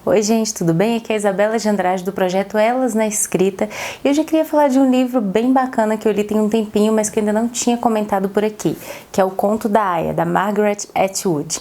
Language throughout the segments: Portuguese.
Oi gente, tudo bem? Aqui é a Isabela de Andrade do projeto Elas na Escrita e hoje eu queria falar de um livro bem bacana que eu li tem um tempinho, mas que eu ainda não tinha comentado por aqui, que é O Conto da Aia, da Margaret Atwood.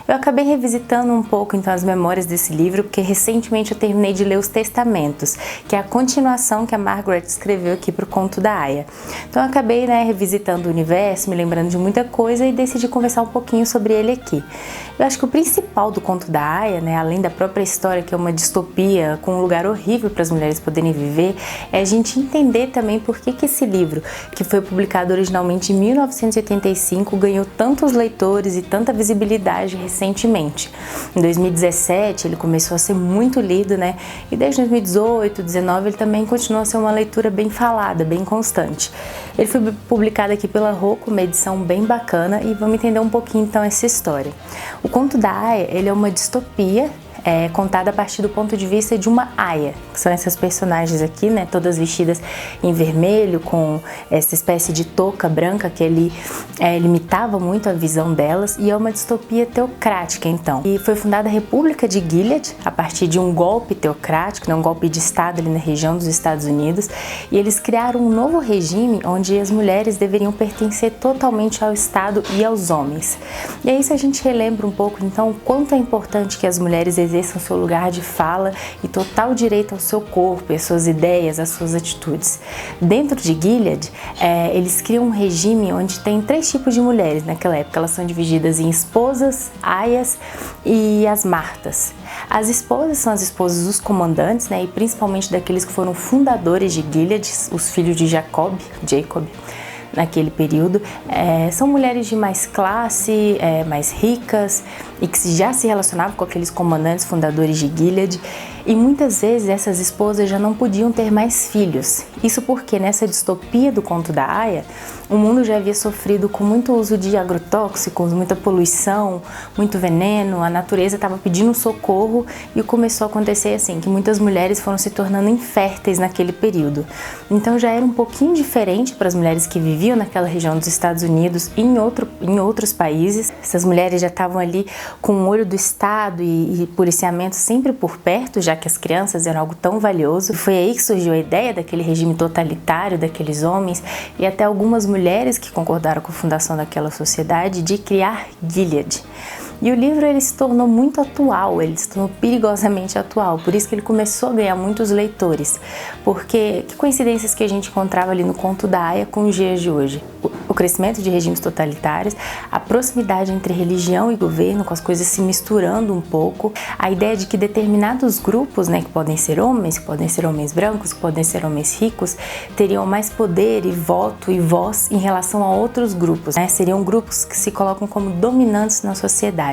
Eu acabei revisitando um pouco então as memórias desse livro, porque recentemente eu terminei de ler Os Testamentos, que é a continuação que a Margaret escreveu aqui para o Conto da Aia. Então eu acabei revisitando o universo, me lembrando de muita coisa e decidi conversar um pouquinho sobre ele aqui. Eu acho que o principal do Conto da Aia, além da própria história, que é uma distopia com um lugar horrível para as mulheres poderem viver, é a gente entender também por que esse livro, que foi publicado originalmente em 1985, ganhou tantos leitores e tanta visibilidade recentemente. Em 2017 ele começou a ser muito lido, e desde 2018, 2019 ele também continuou a ser uma leitura bem falada, bem constante. Ele foi publicado aqui pela Rocco, uma edição bem bacana, e vamos entender um pouquinho então essa história. O Conto da Aia, ele é uma distopia contada a partir do ponto de vista de uma aia, que são essas personagens aqui, todas vestidas em vermelho, com essa espécie de touca branca que ele limitava muito a visão delas, e é uma distopia teocrática então. E foi fundada a República de Gilead a partir de um golpe teocrático, um golpe de Estado ali na região dos Estados Unidos, e eles criaram um novo regime onde as mulheres deveriam pertencer totalmente ao Estado e aos homens. E aí se a gente relembra um pouco então o quanto é importante que as mulheres exerçam seu lugar de fala e total direito ao seu corpo, às suas ideias, às suas atitudes. Dentro de Gilead, eles criam um regime onde tem 3 tipos de mulheres naquela época. Elas são divididas em esposas, aias e as martas. As esposas são as esposas dos comandantes, e principalmente daqueles que foram fundadores de Gilead, os filhos de Jacob, naquele período. São mulheres de mais classe, mais ricas, e que já se relacionavam com aqueles comandantes fundadores de Gilead, e muitas vezes essas esposas já não podiam ter mais filhos. Isso porque nessa distopia do Conto da Aia, o mundo já havia sofrido com muito uso de agrotóxicos, muita poluição, muito veneno, a natureza estava pedindo socorro, e começou a acontecer assim, que muitas mulheres foram se tornando inférteis naquele período. Então já era um pouquinho diferente para as mulheres que viviam naquela região dos Estados Unidos e em outros países. Essas mulheres já estavam ali com o olho do Estado e policiamento sempre por perto, já que as crianças eram algo tão valioso. Foi aí que surgiu a ideia daquele regime totalitário daqueles homens, e até algumas mulheres que concordaram com a fundação daquela sociedade, de criar Gilead. E o livro ele se tornou muito atual, ele se tornou perigosamente atual, por isso que ele começou a ganhar muitos leitores, porque que coincidências que a gente encontrava ali no Conto da Aia com os dias de hoje. O crescimento de regimes totalitários, a proximidade entre religião e governo, com as coisas se misturando um pouco, a ideia de que determinados grupos, que podem ser homens brancos, que podem ser homens ricos, teriam mais poder e voto e voz em relação a outros grupos, seriam grupos que se colocam como dominantes na sociedade.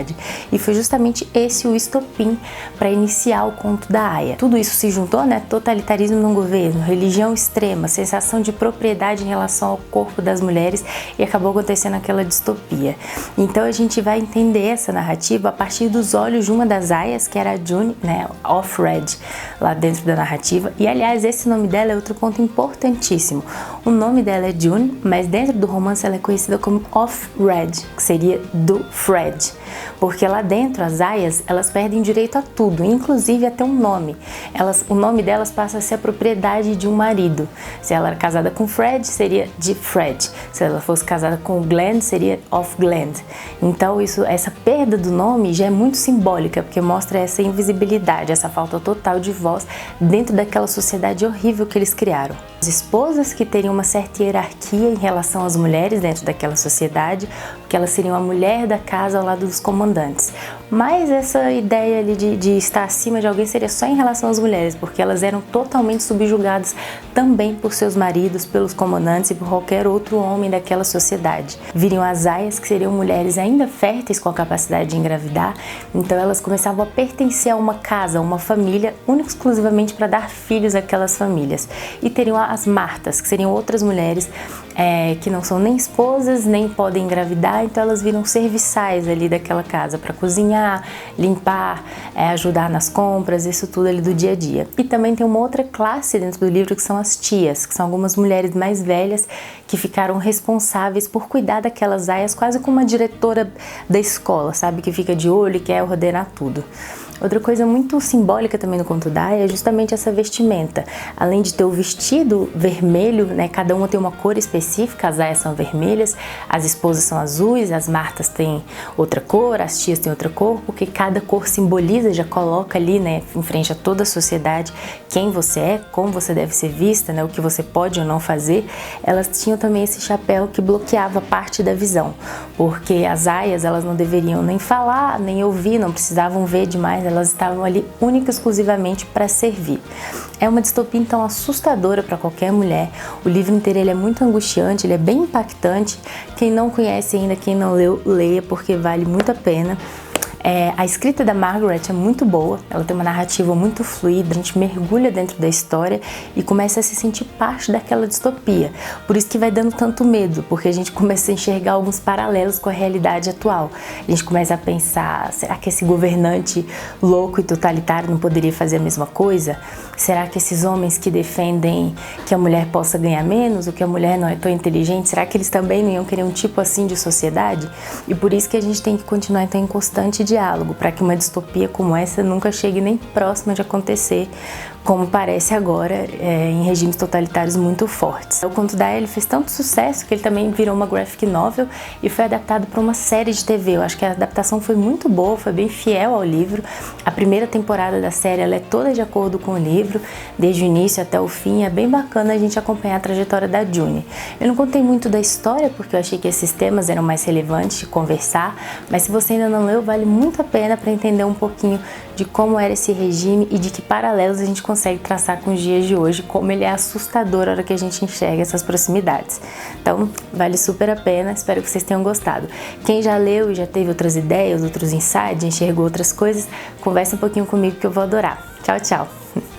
E foi justamente esse o estopim para iniciar o Conto da Aia. Tudo isso se juntou, totalitarismo no governo, religião extrema, sensação de propriedade em relação ao corpo das mulheres, e acabou acontecendo aquela distopia. Então a gente vai entender essa narrativa a partir dos olhos de uma das aias, que era a June, Offred, lá dentro da narrativa. E aliás, esse nome dela é outro ponto importantíssimo. O nome dela é June, mas dentro do romance ela é conhecida como Offred, que seria do Fred. Porque lá dentro as aias, elas perdem direito a tudo, inclusive até um nome. O nome delas passa a ser a propriedade de um marido. Se ela era casada com Fred, seria de Fred. Se ela fosse casada com Glenn, seria of Glenn. Então essa perda do nome já é muito simbólica, porque mostra essa invisibilidade, essa falta total de voz dentro daquela sociedade horrível que eles criaram. As esposas que teriam uma certa hierarquia em relação às mulheres dentro daquela sociedade, porque elas seriam a mulher da casa ao lado dos comandantes. Mas essa ideia ali de estar acima de alguém seria só em relação às mulheres, porque elas eram totalmente subjugadas também por seus maridos, pelos comandantes e por qualquer outro homem daquela sociedade. Viriam as aias, que seriam mulheres ainda férteis com a capacidade de engravidar, então elas começavam a pertencer a uma casa, a uma família, única e exclusivamente para dar filhos àquelas famílias. E teriam as martas, que seriam outras mulheres que não são nem esposas, nem podem engravidar, então elas viram serviçais ali daquela casa para cozinhar, limpar, ajudar nas compras, isso tudo ali do dia a dia. E também tem uma outra classe dentro do livro que são as tias, que são algumas mulheres mais velhas que ficaram responsáveis por cuidar daquelas aias, quase como uma diretora da escola, sabe? Que fica de olho e quer ordenar tudo. Outra coisa muito simbólica também no conto da Aya é justamente essa vestimenta. Além de ter o vestido vermelho, né, cada uma tem uma cor específica, as aias são vermelhas, as esposas são azuis, as Martas têm outra cor, as tias têm outra cor, porque cada cor simboliza, já coloca ali, né, em frente a toda a sociedade quem você é, como você deve ser vista, né, o que você pode ou não fazer. Elas tinham também esse chapéu que bloqueava parte da visão, porque as aias elas não deveriam nem falar, nem ouvir, não precisavam ver demais, elas estavam ali única e exclusivamente para servir. É uma distopia então assustadora para qualquer mulher. O livro inteiro ele é muito angustiante, ele é bem impactante. Quem não conhece ainda, quem não leu, leia porque vale muito a pena. A escrita da Margaret é muito boa, ela tem uma narrativa muito fluida, a gente mergulha dentro da história e começa a se sentir parte daquela distopia. Por isso que vai dando tanto medo, porque a gente começa a enxergar alguns paralelos com a realidade atual. A gente começa a pensar, será que esse governante louco e totalitário não poderia fazer a mesma coisa? Será que esses homens que defendem que a mulher possa ganhar menos, ou que a mulher não é tão inteligente, será que eles também não iam querer um tipo assim de sociedade? E por isso que a gente tem que continuar então em constante diálogo, para que uma distopia como essa nunca chegue nem próxima de acontecer, como parece agora em regimes totalitários muito fortes. O conto da Aya ele fez tanto sucesso que ele também virou uma graphic novel e foi adaptado para uma série de TV. Eu acho que a adaptação foi muito boa, foi bem fiel ao livro. A primeira temporada da série ela é toda de acordo com o livro, desde o início até o fim. É bem bacana a gente acompanhar a trajetória da June. Eu não contei muito da história porque eu achei que esses temas eram mais relevantes de conversar, mas se você ainda não leu, vale muito a pena para entender um pouquinho de como era esse regime e de que paralelos a gente consegue traçar com os dias de hoje, como ele é assustador a hora que a gente enxerga essas proximidades. Então, vale super a pena, espero que vocês tenham gostado. Quem já leu e já teve outras ideias, outros insights, enxergou outras coisas, conversa um pouquinho comigo que eu vou adorar. Tchau, tchau!